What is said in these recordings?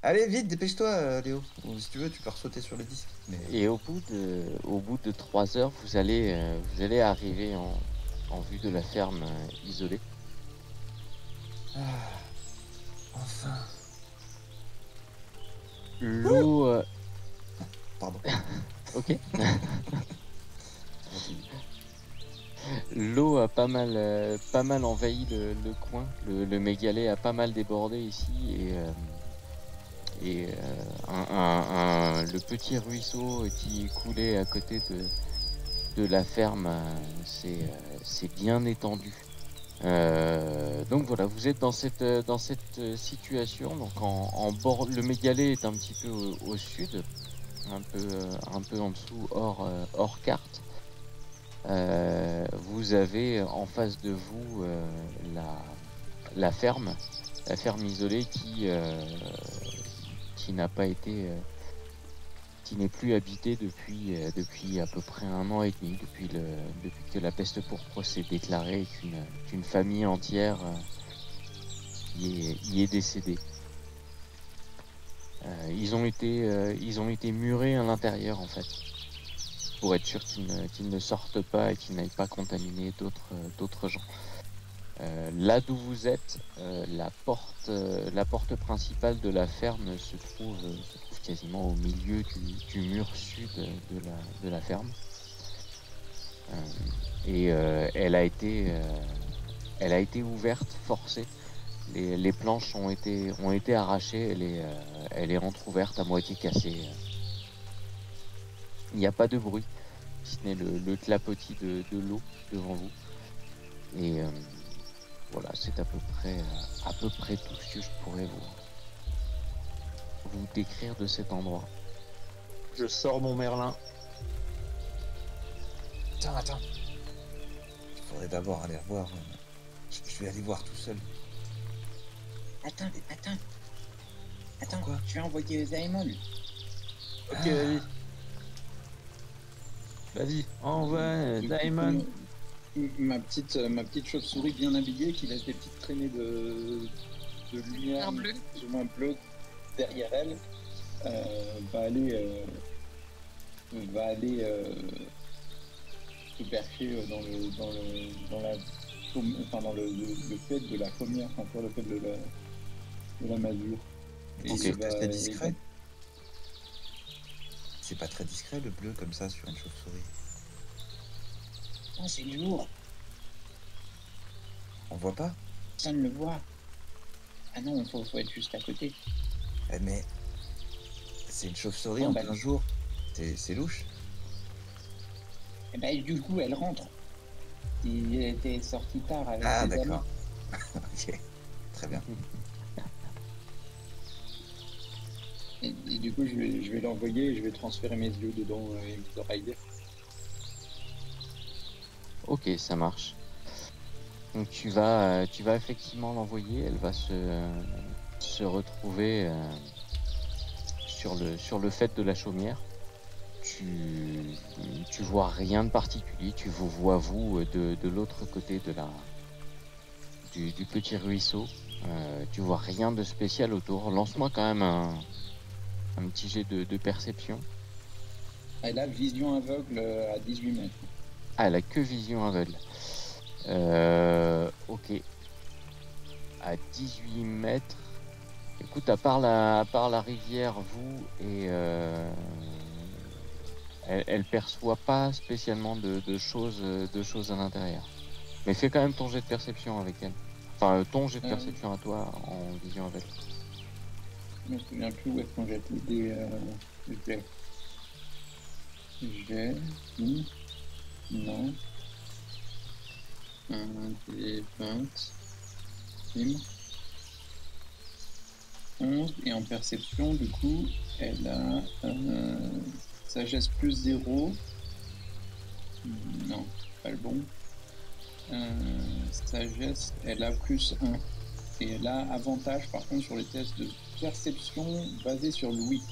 Allez, vite, dépêche-toi, Léo. Ou si tu veux, tu peux ressauter sur le disque. Mais... Et au bout de 3 heures, vous allez arriver en vue de la ferme isolée. Ah, enfin. L'eau, Pardon, ok. continue. L'eau a pas mal envahi le coin. Le Mégalet a pas mal débordé ici et le petit ruisseau qui coulait à côté de la ferme s'est bien étendu. Donc voilà, vous êtes dans cette situation. Donc le Mégalet est un petit peu au sud, un peu en dessous, hors carte. Vous avez en face de vous la ferme, la ferme isolée qui n'a pas été, qui n'est plus habitée depuis à peu près 1 an et demi, depuis que la peste pourpre s'est déclarée et qu'une famille entière y est décédée. Ils ont été murés à l'intérieur en fait, pour être sûr qu'ils ne sortent pas et qu'ils n'aillent pas contaminer d'autres gens. Là d'où vous êtes, la porte principale de la ferme se trouve quasiment au milieu du mur sud de la ferme. Elle a été ouverte, forcée. Les planches ont été arrachées. Elle est entrouverte à moitié cassée. Il n'y a pas de bruit, si ce n'est le clapotis de l'eau devant vous. Et voilà, c'est à peu près tout ce que je pourrais vous décrire de cet endroit. Je sors mon Merlin. Attends, attends. Il faudrait d'abord aller voir. Je vais aller voir tout seul. Attends, Pourquoi? je vais envoyer Zaemon. Ok, Ah, vas-y, envoie Du coup, Diamond. ma petite chauve-souris bien habillée qui laisse des petites traînées de lumière Un bleu. plus ou moins bleu derrière elle va aller se percher dans le fait de la chaumière, enfin sur le fait de la masure. t'es Ok. sûr que c'est discret? C'est pas très discret le bleu comme ça sur une chauve-souris. Oh, c'est le jour, On voit pas? personne ne le voit. Ah non, faut être juste à côté. Eh, mais c'est une chauve-souris Bon, en bah, plein jour. C'est louche. et ben, du coup, elle rentre. Il était sorti tard avec Ah, ses amis. d'accord. Ok, très bien. Et du coup, je vais l'envoyer et je vais transférer mes yeux dedans et mes oreilles. Ok, ça marche. Donc tu vas effectivement l'envoyer. Elle va se retrouver sur le fait de la chaumière. Tu, tu vois rien de particulier. Tu vous vois vous de l'autre côté du petit ruisseau. Tu vois rien de spécial autour. Lance-moi quand même un petit jet de perception. Elle a vision aveugle à 18 mètres. Ah, elle a que vision aveugle. Ok. À 18 mètres. Écoute, à part la rivière, vous, et elle perçoit pas spécialement de choses à l'intérieur. Mais fais quand même ton jet de perception avec elle. Enfin, ton jet de perception à toi en vision aveugle. Je me souviens plus où est-ce qu'on jette les dés. J'ai. Non. Un des 20. 11. Et en perception, du coup, elle a sagesse plus 0. Non, pas le bon. Sagesse, elle a plus 1. Et elle a avantage, par contre, sur les tests de perception basés sur l'ouïe.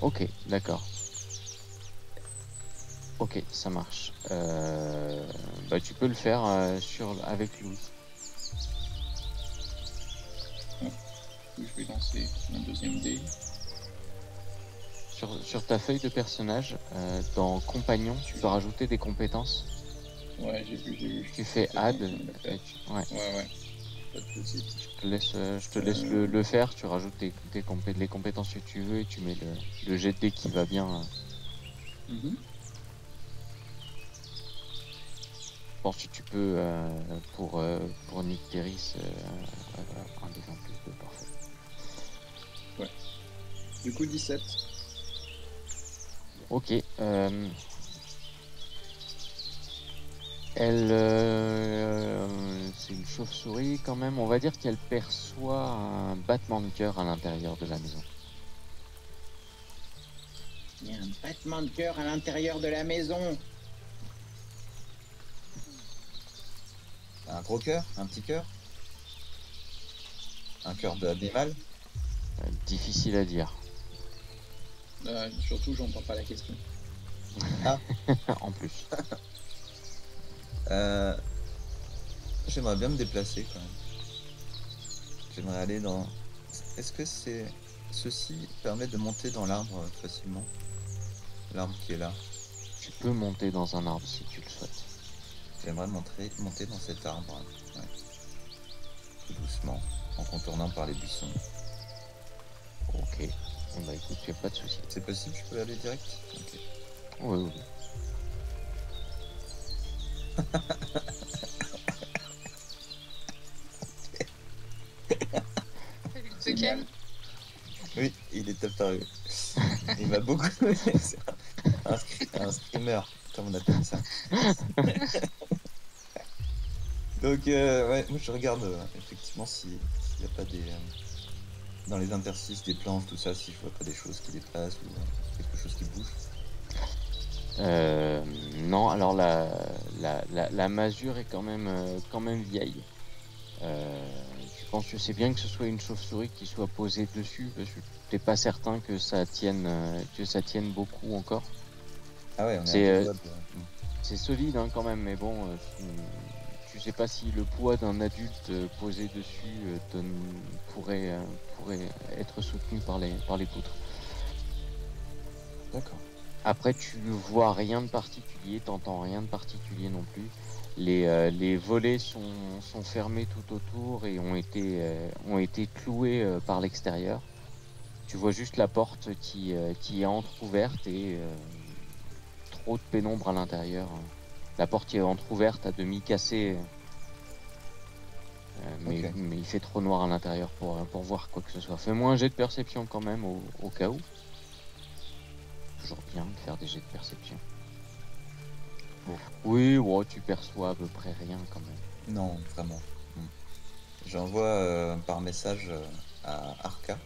Ok, d'accord. Ok, ça marche. Bah, tu peux le faire avec Louis. coup, je vais lancer mon deuxième dé. Sur ta feuille de personnage, dans compagnon, tu peux rajouter des compétences. Ouais, j'ai vu. Tu fais add. Ouais, ouais. Pas de soucis. Je te laisse le faire. Tu rajoutes les compétences que tu veux et tu mets le jet de dés qui va bien. Mhm. Je pense que tu peux, pour Nycteris, un des 20 plus 2, parfait. Du coup, 17. Ok. C'est une chauve-souris quand même. On va dire qu'elle perçoit un battement de cœur à l'intérieur de la maison. Il y a un battement de cœur à l'intérieur de la maison. Un gros cœur? Un petit cœur? Un cœur d'animal? Difficile à dire. Surtout, j'entends pas la question. En plus. J'aimerais bien me déplacer quand même. J'aimerais aller dans... Est-ce que ceci permet de monter dans l'arbre facilement? L'arbre qui est là. Tu peux monter dans un arbre si tu le souhaites. J'aimerais monter dans cet arbre. Ouais. Tout doucement, en contournant par les buissons. Ok. Bon bah écoute, y a pas de souci. C'est possible, je peux aller direct? Ok. Oui. Ce quel? Oui, il est apparu. Il m'a beaucoup aidé. Un screamer, comme on appelle ça. Donc, ouais, moi je regarde effectivement s'il n'y a pas des. Dans les interstices des planches, tout ça, si je vois pas des choses qui déplacent ou quelque chose qui bouge. Non, alors la masure est quand même vieille. Je pense que c'est bien que ce soit une chauve-souris qui soit posée dessus, parce que t'es pas certain que ça tienne beaucoup encore. Ah ouais, on est C'est un peu web, c'est solide hein, quand même, mais bon, je sais pas si le poids d'un adulte posé dessus pourrait être soutenu par les poutres. D'accord. Après, tu vois rien de particulier, t'entends rien de particulier non plus. Les volets sont fermés tout autour et ont été cloués par l'extérieur. Tu vois juste la porte qui est entrouverte et trop de pénombre à l'intérieur. La porte qui est entrouverte, à demi cassée, mais Ok. il fait trop noir à l'intérieur pour voir quoi que ce soit. Fais-moi un jet de perception quand même au cas où. Toujours bien de faire des jets de perception. Bon. Oui, ouais, tu perçois à peu près rien quand même. Non, vraiment. J'envoie par message à Arca.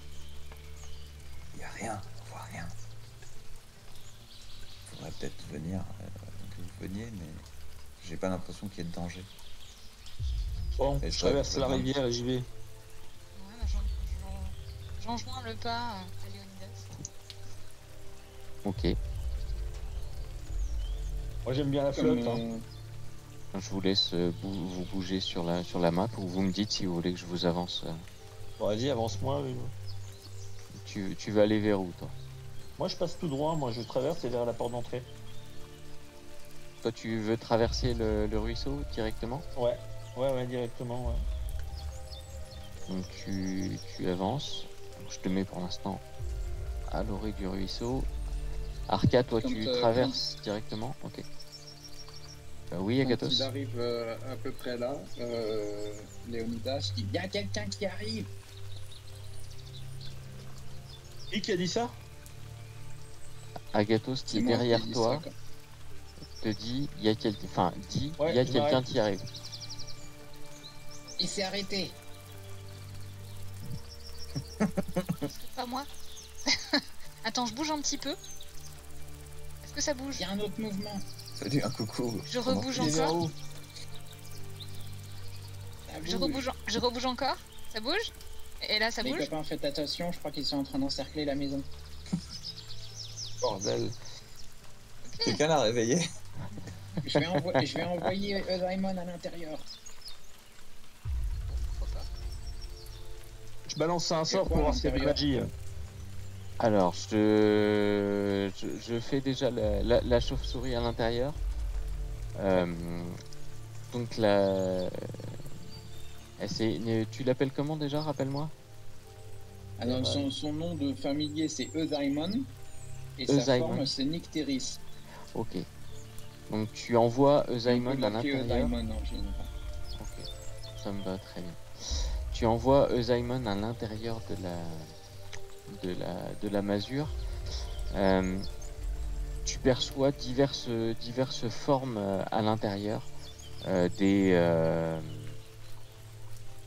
Il n'y a rien, on voit rien. Faudrait peut-être venir, que vous veniez, mais j'ai pas l'impression qu'il y ait de danger. Bon, Et je traverse la rivière et j'y vais. Ouais, bah, j'enjoins le pas à Léonidas. Ok. Moi j'aime bien la flotte. Hein. Je vous laisse vous bouger sur la map ou vous me dites si vous voulez que je vous avance. Bon, vas-y, avance-moi. Oui. Tu vas aller vers où toi? Moi je passe tout droit, moi je traverse et vers la porte d'entrée. Toi tu veux traverser le ruisseau directement? Ouais, directement. Ouais. Donc tu avances. Donc, je te mets pour l'instant à l'orée du ruisseau. Arca, toi tu traverses directement? Ok. Oui, Agathos. Quand il arrive à peu près là, Léonidas dit: il y a quelqu'un qui arrive. Qui a dit ça? Agathos qui est derrière toi ça, te dit il y a quelqu'un Ouais, quelqu'un qui arrive. il s'est arrêté. C'est pas moi. Attends, je bouge un petit peu. Est-ce que ça bouge? Il y a un autre mouvement. Salut, un coucou. Je rebouge Il est vers encore. où? Je rebouge encore. Ça bouge? Et là, ça Les bouge? copains, faites attention, je crois qu'ils sont en train d'encercler la maison. Bordel. Quelqu'un l'a réveillé? Je vais envoyer Daimon à l'intérieur. Pourquoi pas? Je balance un sort quoi pour à voir s'il y a de la magie. Alors, je fais déjà la chauve-souris à l'intérieur. Donc, tu l'appelles comment déjà, rappelle-moi? Alors, son nom de familier, c'est Eudaimon. Et sa Eudaimon. forme, c'est Nycteris. Ok. Donc, tu envoies Et on peut Eudaimon à l'appeler l'intérieur. Eudaimon en général. Ok, ça me va très bien. Tu envoies Eudaimon à l'intérieur de la masure. Tu perçois diverses formes à l'intérieur.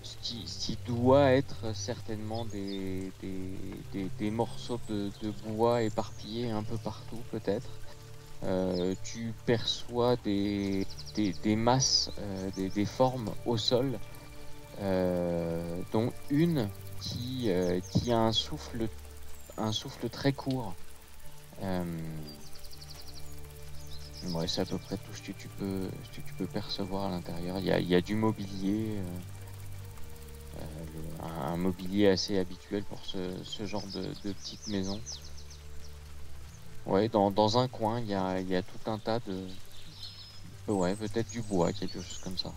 Ce qui doit être certainement des morceaux de bois éparpillés un peu partout, peut-être. Tu perçois des masses, des formes au sol, dont une qui a un souffle très court. Ouais, c'est à peu près tout ce que tu peux percevoir à l'intérieur. Il y a du mobilier, un mobilier assez habituel pour ce genre de petite maison. Ouais, dans un coin, il y a tout un tas de... Ouais, peut-être du bois, quelque chose comme ça.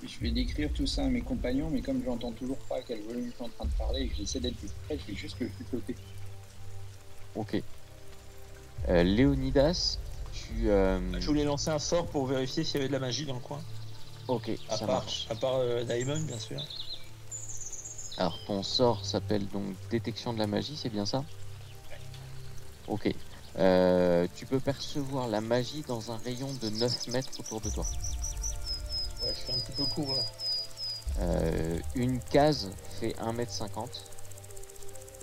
Je vais décrire tout ça à mes compagnons, mais comme j'entends toujours pas à quel volume je suis en train de parler et que j'essaie d'être discret, je vais juste le chuchoter. Ok. Léonidas, Je voulais lancer un sort pour vérifier s'il y avait de la magie dans le coin. Ok, ça marche. À part Daimon, bien sûr. Alors, ton sort s'appelle donc détection de la magie, c'est bien ça? Ok. Tu peux percevoir la magie dans un rayon de 9 mètres autour de toi. Ouais, je suis un petit peu court là. Une case fait 1,50 m.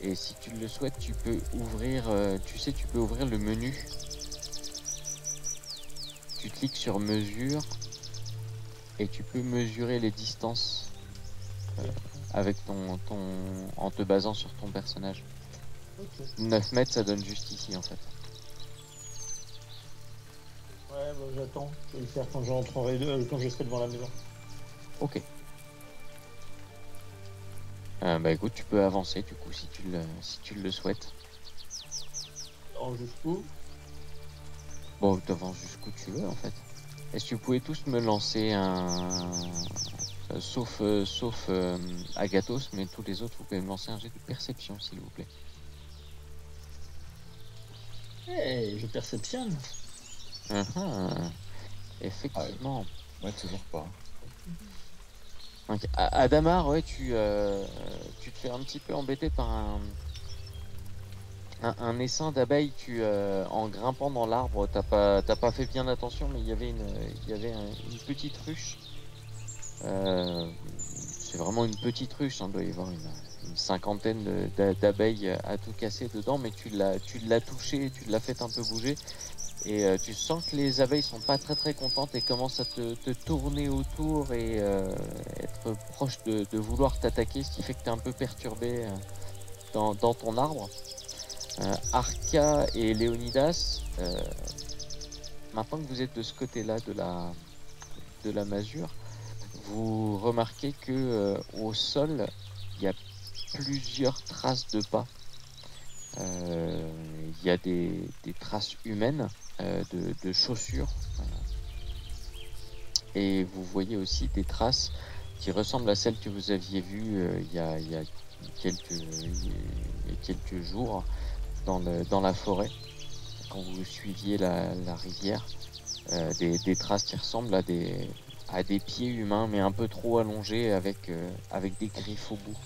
Et si tu le souhaites, tu peux ouvrir, tu peux ouvrir le menu. Tu cliques sur mesure et tu peux mesurer les distances avec en te basant sur ton personnage. Okay. 9 mètres, ça donne juste ici en fait. Ouais, bah, j'attends. Je vais le faire quand quand je serai devant la maison. Ok. Bah écoute, tu peux avancer du coup si tu le souhaites. Jusqu'où? Bon, tu avances jusqu'où tu veux en fait. Est-ce que vous pouvez tous me lancer un... sauf Agathos, mais tous les autres, vous pouvez me lancer un jet de perception s'il vous plaît. Hey, je perceptionne. Effectivement. Ouais, toujours pas. Donc, Adamar, ouais, tu te fais un petit peu embêter par un essaim d'abeilles. En grimpant dans l'arbre, t'as pas fait bien attention, mais il y avait une petite ruche. C'est vraiment une petite ruche, hein, doit y avoir une cinquantaine d'abeilles à tout casser dedans, mais tu l'as touché, tu l'as fait un peu bouger. Et tu sens que les abeilles sont pas très contentes et commencent à te tourner autour et être proches de vouloir t'attaquer, ce qui fait que tu es un peu perturbé dans ton arbre. Arca et Léonidas, maintenant que vous êtes de ce côté-là de la masure, vous remarquez que au sol, il y a plusieurs traces de pas. Il y a des traces humaines, de chaussures, et vous voyez aussi des traces qui ressemblent à celles que vous aviez vues il y a quelques jours dans la forêt quand vous suiviez la rivière, des traces qui ressemblent à des pieds humains mais un peu trop allongés avec des griffes au bout.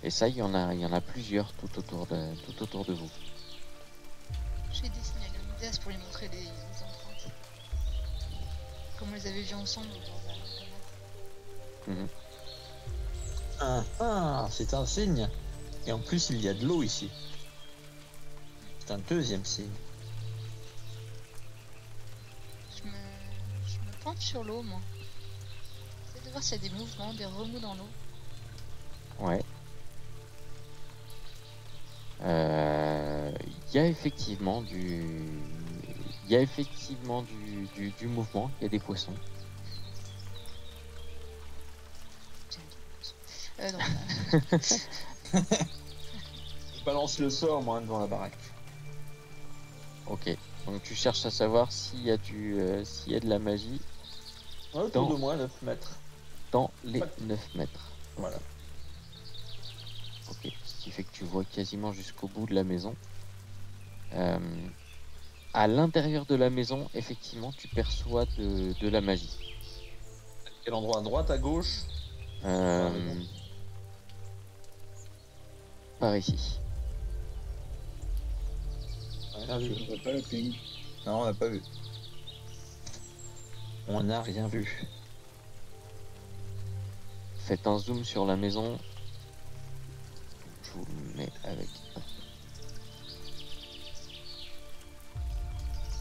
Et ça, il y en a plusieurs tout autour de vous. Je vais dessiner à Léonidas pour lui montrer les empreintes. Comme on les avait vues ensemble. C'est un signe. Et en plus, il y a de l'eau ici. C'est un deuxième signe. Je me penche sur l'eau, moi. J'essaie de voir s'il y a des mouvements, des remous dans l'eau. Ouais. Il y a effectivement du mouvement, il y a des poissons. Non. Je balance le sort, moi, devant la baraque. Ok. Donc tu cherches à savoir s'il y a s'il y a de la magie Ouais, autour de moi, 9 mètres. dans les 9 mètres. Voilà. Ok. Ce qui fait que tu vois quasiment jusqu'au bout de la maison. À l'intérieur de la maison, effectivement, tu perçois de la magie. Quel endroit? À droite, à gauche? Euh, la maison. Par ici. Rien vu. Je vois pas le ping. Non, on n'a pas vu. On n'a rien vu. Faites un zoom sur la maison. Je vous le mets avec.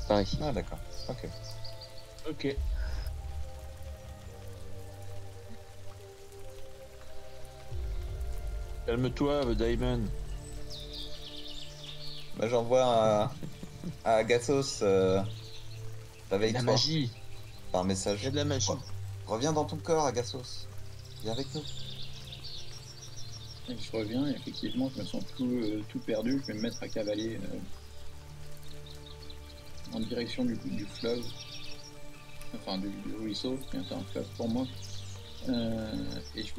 Par ici. Ah, d'accord. Ok. Ok. Calme-toi, Diamond. Bah, j'envoie à Agathos. La Réveille-toi. magie. Par Il y message. a de la magie. Reviens dans ton corps, Agathos. Viens avec nous. Et je reviens, et effectivement, je me sens tout perdu. Je vais me mettre à cavaler en direction du fleuve. Enfin, du ruisseau, qui est un fleuve pour moi. Et je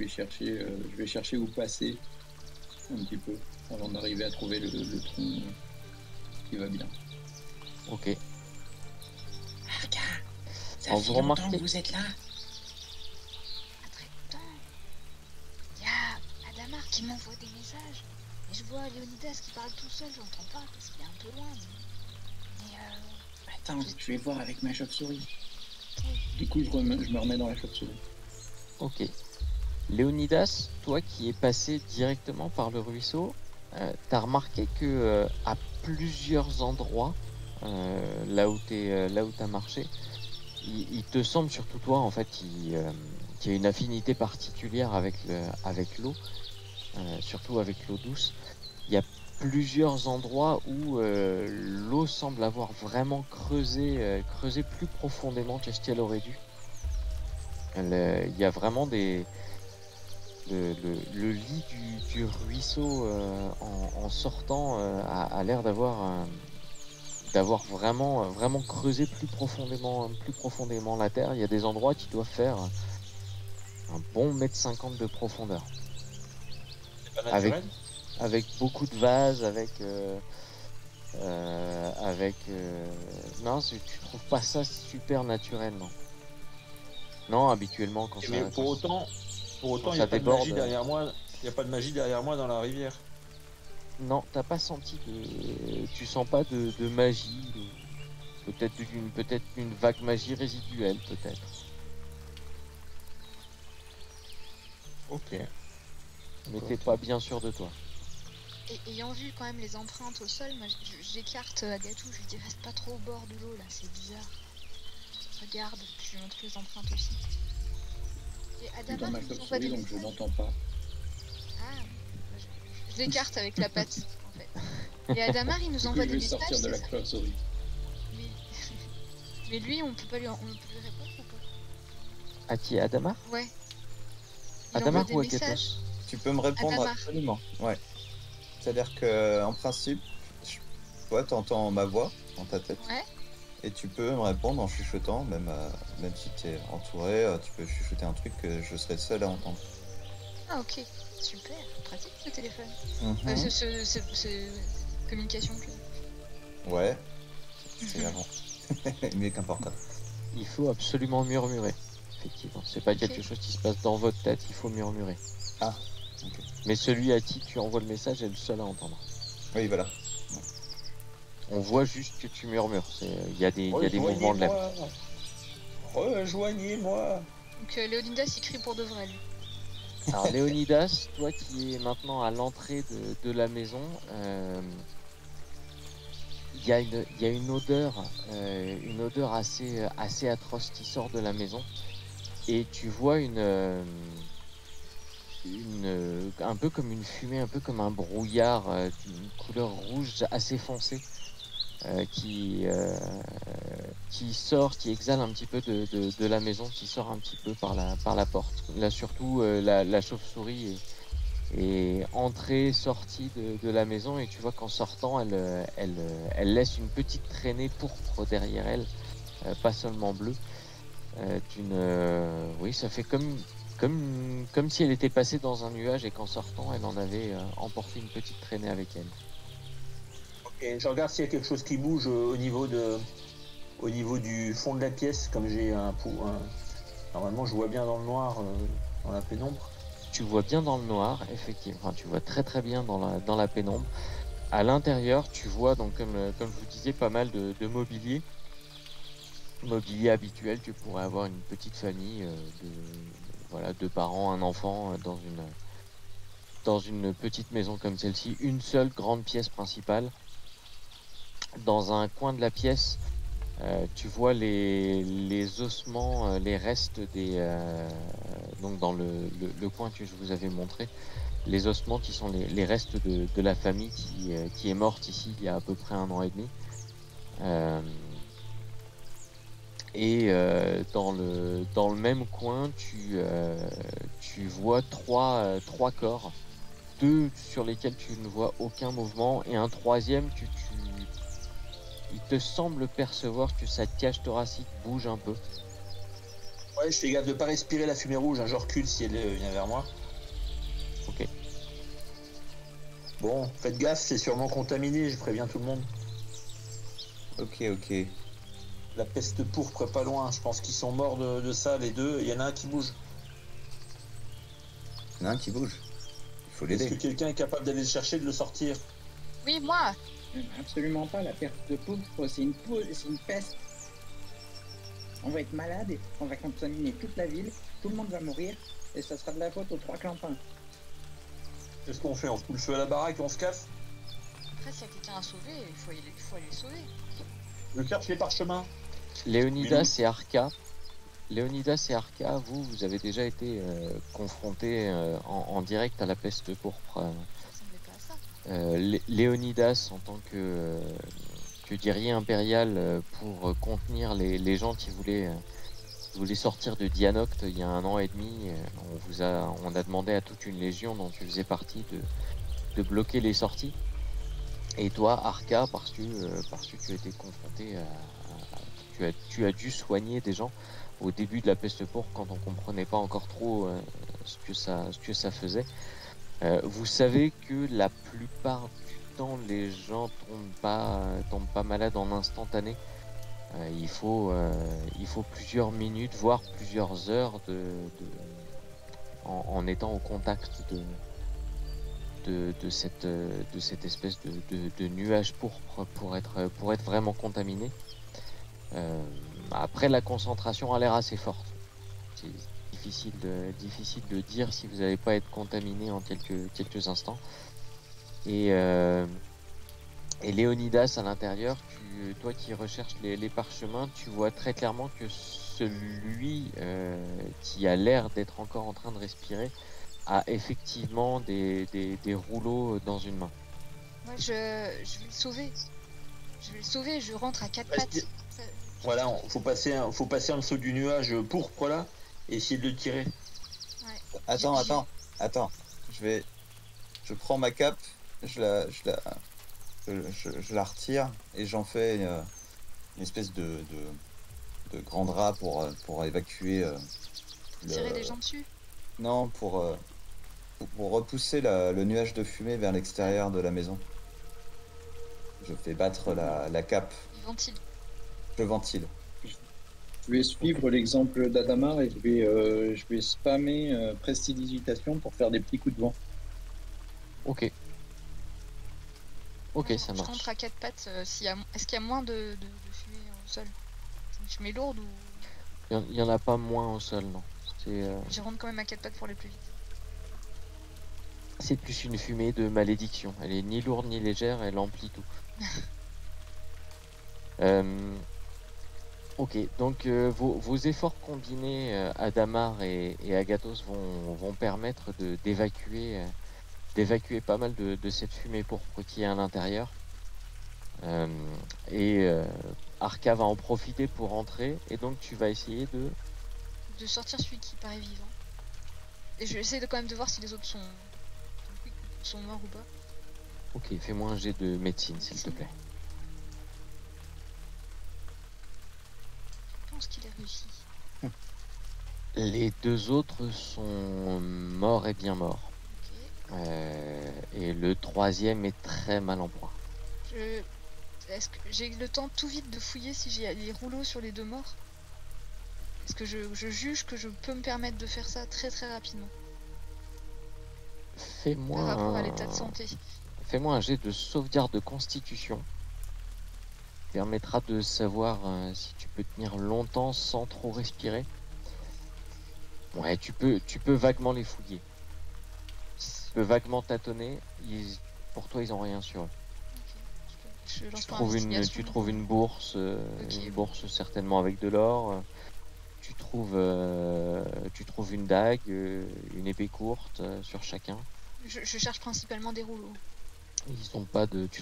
vais chercher où passer un petit peu avant d'arriver à trouver le tronc qui va bien. Ok. Arca, ça Alors, fait vous longtemps remarquez- que vous êtes là. Pas très longtemps. Il y a Adamar qui m'envoie des messages. Et je vois Léonidas qui parle tout seul, j'entends pas parce qu'il est un peu loin. Mais Attends, je vais voir avec ma chauve-souris. Du coup, je me remets dans la chauve-souris. Ok. Léonidas, toi qui es passé directement par le ruisseau, t'as remarqué que à plusieurs endroits, là où t'as marché, il te semble, surtout toi en fait, qu'il y a une affinité particulière avec l'eau, surtout avec l'eau douce. Il y a plusieurs endroits où l'eau semble avoir vraiment creusé plus profondément que ce qu'elle aurait dû. Il y a vraiment le lit du ruisseau en sortant a l'air d'avoir vraiment creusé plus profondément la terre. Il y a des endroits qui doivent faire un bon 1,50 m de profondeur. C'est pas naturel. Avec beaucoup de vases, non, tu trouves pas ça super naturel, non. Non, habituellement quand Mais ça, pour autant, il n'y ça a pas de déborde. magie derrière moi. Il n'y a pas de magie derrière moi dans la rivière. Non, t'as pas senti tu sens pas de magie, peut-être une vague magie résiduelle, peut-être. Ok. Mais t'es pas bien sûr de toi. et, ayant vu quand même les empreintes au sol, moi j'écarte Agatou, je lui dis reste pas trop au bord de l'eau là, c'est bizarre. Regarde, puis je lui montre les empreintes aussi. Et Je suis dans Adamar ma il nous envoie des chauve-souris, donc je messages. n'entends pas. Ah, je l'écarte avec la patte en fait. Et Adamar il nous Du coup, envoie je des vais messages. sortir de c'est la ça chauve-souris. mais... mais lui on peut lui répondre ou pas? À qui? Adamar? Ouais. Il Adamar envoie ou des Agathos? messages. Tu peux me répondre Adamar. absolument. Ouais. C'est-à-dire que en principe, toi, t'entends ma voix dans ta tête. Ouais. Et tu peux me répondre en chuchotant, même si tu es entouré, tu peux chuchoter un truc que je serai seul à entendre. Ah ok, super, pratique le téléphone. Mhm. C'est communication que... Ouais, c'est avant. Mieux qu'un portable. Il faut absolument murmurer. Effectivement, c'est pas Ok. quelque chose qui se passe dans votre tête, il faut murmurer. Ah, ok. Mais celui à qui tu envoies le message est le seul à entendre. Oui, voilà. On voit juste que tu murmures. Il y a des mouvements de lèvres. Rejoignez-moi. Donc Léonidas il crie pour de vrai lui. Alors Léonidas, toi qui es maintenant à l'entrée de la maison, il y a une odeur assez atroce qui sort de la maison, et tu vois un peu comme une fumée, un peu comme un brouillard d'une couleur rouge assez foncée qui sort, qui exhale un petit peu de la maison, qui sort un petit peu par la porte. Là surtout, la chauve-souris est entrée, sortie de la maison, et tu vois qu'en sortant, elle laisse une petite traînée pourpre derrière elle, pas seulement bleue. Oui, ça fait comme si elle était passée dans un nuage et qu'en sortant, elle en avait emporté une petite traînée avec elle. Ok, je regarde s'il y a quelque chose qui bouge au niveau du fond de la pièce, comme j'ai normalement je vois bien dans le noir, dans la pénombre. Tu vois bien dans le noir, effectivement. Enfin, tu vois très très bien dans la pénombre. À l'intérieur, tu vois, donc comme je vous disais, pas mal de mobilier. Mobilier habituel, tu pourrais avoir une petite famille voilà, 2 parents, un enfant dans une petite maison comme celle-ci. Une seule grande pièce principale. Dans un coin de la pièce, tu vois les ossements, les restes donc dans le coin que je vous avais montré, les ossements qui sont les restes de la famille qui est morte ici il y a à peu près 1 an et demi. Dans le même coin, tu vois trois corps, 2 sur lesquels tu ne vois aucun mouvement, et un troisième, il te semble percevoir que sa cage thoracique bouge un peu. Ouais, je fais gaffe de pas respirer la fumée rouge, hein, je recule si elle vient vers moi. Ok. Bon, faites gaffe, c'est sûrement contaminé, je préviens tout le monde. Ok, ok. La peste pourpre est pas loin, je pense qu'ils sont morts de ça, les 2. Il y en a un qui bouge. Il y en a un qui bouge. Il faut Est-ce que l'aider. quelqu'un est capable d'aller le chercher, de le sortir? Oui, moi. Absolument pas, la perte de poudre, c'est une peste. On va être malade, on va contaminer toute la ville, tout le monde va mourir, et ça sera de la faute aux 3 clampins. Qu'est-ce qu'on fait? On fout le feu à la baraque et on se casse? Après, s'il y a quelqu'un à sauver, il faut aller le sauver. Je cherche les parchemins. Léonidas et Arca, vous avez déjà été confrontés en direct à la peste pourpre. Ça ressemblait pas à ça. Léonidas, en tant que guerrier impérial, pour contenir les gens qui voulaient sortir de Dianocte il y a 1 an et demi, on a demandé à toute une légion dont tu faisais partie de bloquer les sorties. Et toi, Arca, parce que tu as été confronté tu as dû soigner des gens au début de la peste pourpre, quand on comprenait pas encore trop ce que ça faisait. Vous savez que la plupart du temps, les gens tombent pas malades en instantané. Il faut plusieurs minutes, voire plusieurs heures en étant au contact de cette espèce de nuage pourpre pour être vraiment contaminé. Après, la concentration a l'air assez forte. C'est difficile de dire si vous n'allez pas être contaminé en quelques instants. Et Léonidas, à l'intérieur, toi qui recherches les parchemins, tu vois très clairement que celui qui a l'air d'être encore en train de respirer a effectivement des rouleaux dans une main. Moi, je vais le sauver. Je rentre à 4 pattes. Voilà, faut passer en dessous du nuage pourpre là et essayer de le tirer. Ouais. Attends. Je prends ma cape, je la retire et j'en fais une espèce de grand drap pour évacuer. Tirer les gens dessus. Non, pour repousser le nuage de fumée vers l'extérieur de la maison. Je fais battre la cape. Il ventile. Je ventile. Je vais suivre l'exemple d'Adamar et je vais spammer prestidigitation pour faire des petits coups de vent. Ok. Ok, ça Je marche. rentre à 4 pattes. Est-ce qu'il y a moins de fumée au sol? Je mets lourde ou... Il y en a pas moins au sol, non. Je rentre quand même à 4 pattes pour aller plus vite. C'est plus une fumée de malédiction. Elle est ni lourde ni légère, elle emplit tout. Ok, donc vos efforts combinés, Adamar et Agathos, vont permettre d'évacuer pas mal de cette fumée pourpre qui est à l'intérieur. Et Arca va en profiter pour rentrer, et donc tu vas essayer de... De sortir celui qui paraît vivant. Et je vais essayer quand même de voir si les autres sont morts ou pas. Ok, fais-moi un jet de médecine, s'il te plaît. Je pense qu'il a réussi. Les deux autres sont morts et bien morts. Ok. Et le troisième est très mal en point. Est-ce que j'ai le temps tout vite de fouiller si j'ai les rouleaux sur les deux morts? Est-ce que je juge que je peux me permettre de faire ça très très rapidement Fais-moi par rapport à l'état de santé? Fais-moi un jet de sauvegarde de constitution. Permettra de savoir si tu peux tenir longtemps sans trop respirer. Ouais, tu peux vaguement les fouiller. Tu peux vaguement tâtonner. Pour toi, ils ont rien sur eux. Ok. Je lance Tu pas trouves investigation. une bourse, Ok. une bourse certainement avec de l'or. Tu trouves une dague, une épée courte sur chacun. Je cherche principalement des rouleaux. Tu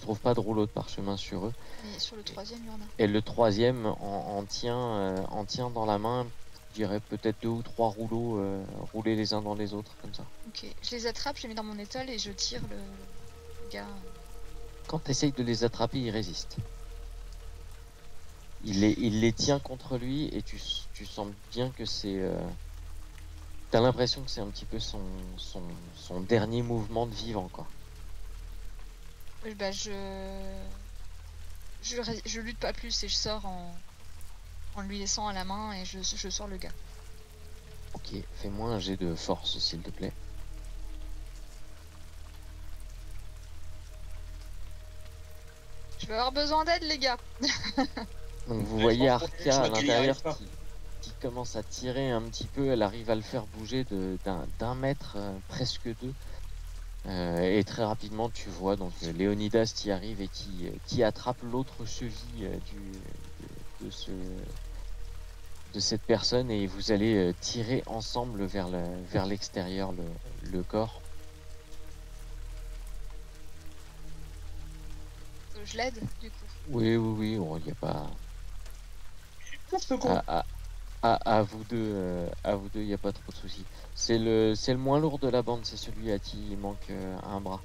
trouves pas de rouleau de parchemin sur eux. Mais sur le troisième, il y en a. Et le troisième en tient dans la main, je dirais peut-être 2 ou 3 rouleaux roulés les uns dans les autres, comme ça. Ok. Je les attrape, je les mets dans mon étole et je tire le gars. Quand tu essayes de les attraper, ils résistent. Il les tient contre lui et tu sens bien que c'est... T'as l'impression que c'est un petit peu son dernier mouvement de vivant, quoi. Bah je lutte pas plus et je sors en lui laissant à la main et je sors le gars. Ok, fais-moi un jet de force, s'il te plaît. Je vais avoir besoin d'aide, les gars. Donc vous Ouais, voyez je Arca à vois qu'il y l'intérieur arrive pas. qui commence à tirer un petit peu, elle arrive à le faire bouger d'un mètre, presque deux. Et très rapidement tu vois donc Léonidas qui arrive et qui attrape l'autre cheville de cette personne, et vous allez tirer ensemble vers l'extérieur le corps. Je l'aide, du coup. Oui, il n'y a pas... Ce con. À vous deux, il n'y a pas trop de soucis. C'est le moins lourd de la bande, c'est celui à qui il manque un bras.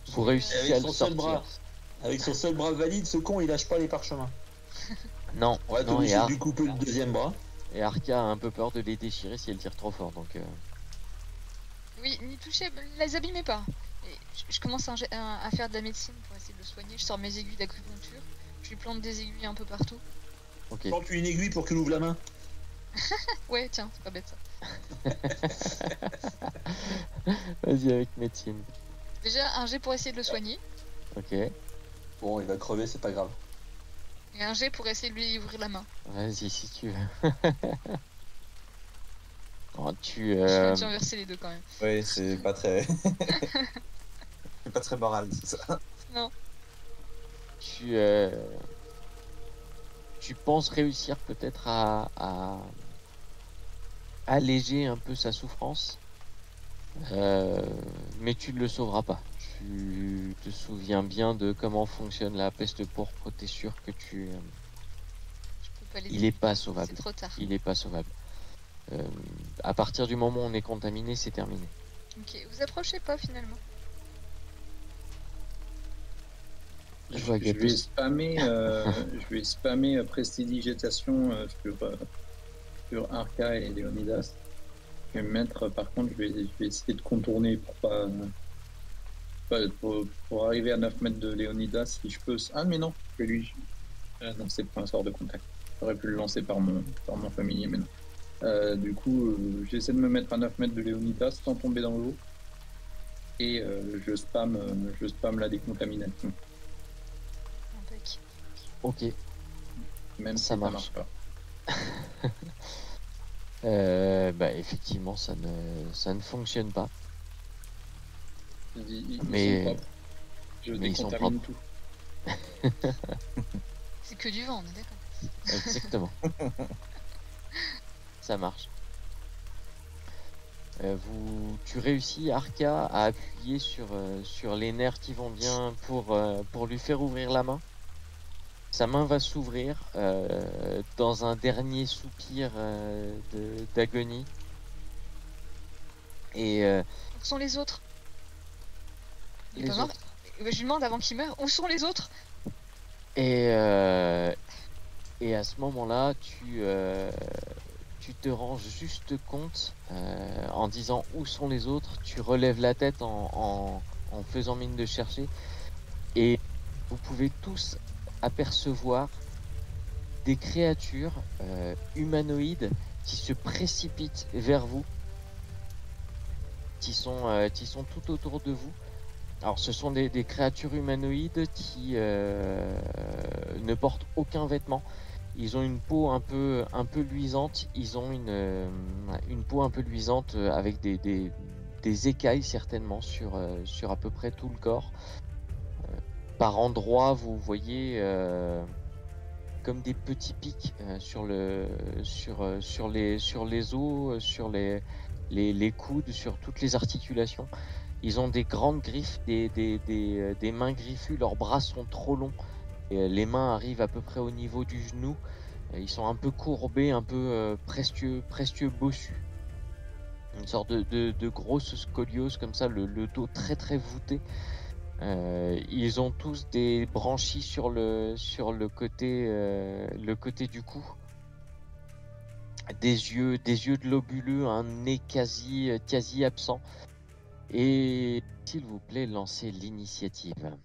Vous réussissez Avec à son le seul sortir. bras. Avec son seul bras valide, ce con il lâche pas les parchemins. Non, On va être non, obligé de lui couper le deuxième bras. et Arca a un peu peur de les déchirer si elle tire trop fort, donc... Oui, n'y touchez, les abîmez pas. Et je commence à faire de la médecine pour essayer de le soigner. Je sors mes aiguilles d'acupuncture. Je lui plante des aiguilles un peu partout. Ok. Plante lui une aiguille pour qu'il ouvre la main. Ouais, tiens, c'est pas bête ça. Vas-y avec médecine. Déjà, un jet pour essayer de le soigner. Ok. Bon, il va crever, c'est pas grave. Et un jet pour essayer de lui ouvrir la main. Vas-y si tu veux. Oh, Je vais inverser les deux quand même. Oui, c'est pas très. C'est pas très moral, c'est ça. Non. Tu penses réussir peut-être à alléger un peu sa souffrance, mais tu ne le sauveras pas. Tu te souviens bien de comment fonctionne la peste pourpre, t'es sûr que Je peux pas l'aider. il est pas sauvable. C'est trop tard. Il est pas sauvable. À partir du moment où on est contaminé, c'est terminé. Ok, vous approchez pas finalement. Je vois Je Gatos. vais spammer prestidigitation sur Arca et Léonidas. Je vais me mettre, par contre, je vais essayer de contourner pour arriver à 9 mètres de Léonidas, si je peux. Ah, mais non, je vais lui. Non, c'est pas un sort de contact. J'aurais pu le lancer par mon familier, mais non. Du coup, j'essaie de me mettre à 9 mètres de Léonidas sans tomber dans l'eau. Et je spam la décontamination. Impec. Ok. Même Ça si marche. ça marche pas. Bah effectivement, ça ne fonctionne pas. Ils Mais- sont propres. Je mais ils sont décontamine propres. tout. C'est que du vent, on est d'accord. Exactement. Ça marche. Tu réussis, Arca, à appuyer sur les nerfs qui vont bien pour lui faire ouvrir la main. Sa main va s'ouvrir dans un dernier soupir d'agonie. Et Où sont les autres? Il est les pas mort? autres. Je lui demande avant qu'il meure, où sont les autres? Et à ce moment-là, tu te rends juste compte en disant où sont les autres. Tu relèves la tête en faisant mine de chercher. Et vous pouvez tous apercevoir des créatures humanoïdes qui se précipitent vers vous, qui sont tout autour de vous. Alors ce sont des créatures humanoïdes qui ne portent aucun vêtement. Ils ont une peau un peu luisante. Ils ont une peau un peu luisante avec des écailles certainement sur à peu près tout le corps. Par endroits, vous voyez comme des petits pics sur les os, sur les coudes, sur toutes les articulations. Ils ont des grandes griffes, des mains griffues. Leurs bras sont trop longs. Et les mains arrivent à peu près au niveau du genou. Ils sont un peu courbés, un peu presque bossus. Une sorte de grosse scoliose comme ça, le dos très très voûté. Ils ont tous des branchies sur le côté du cou. Des yeux de lobuleux, un nez quasi absent. Et s'il vous plaît, lancez l'initiative.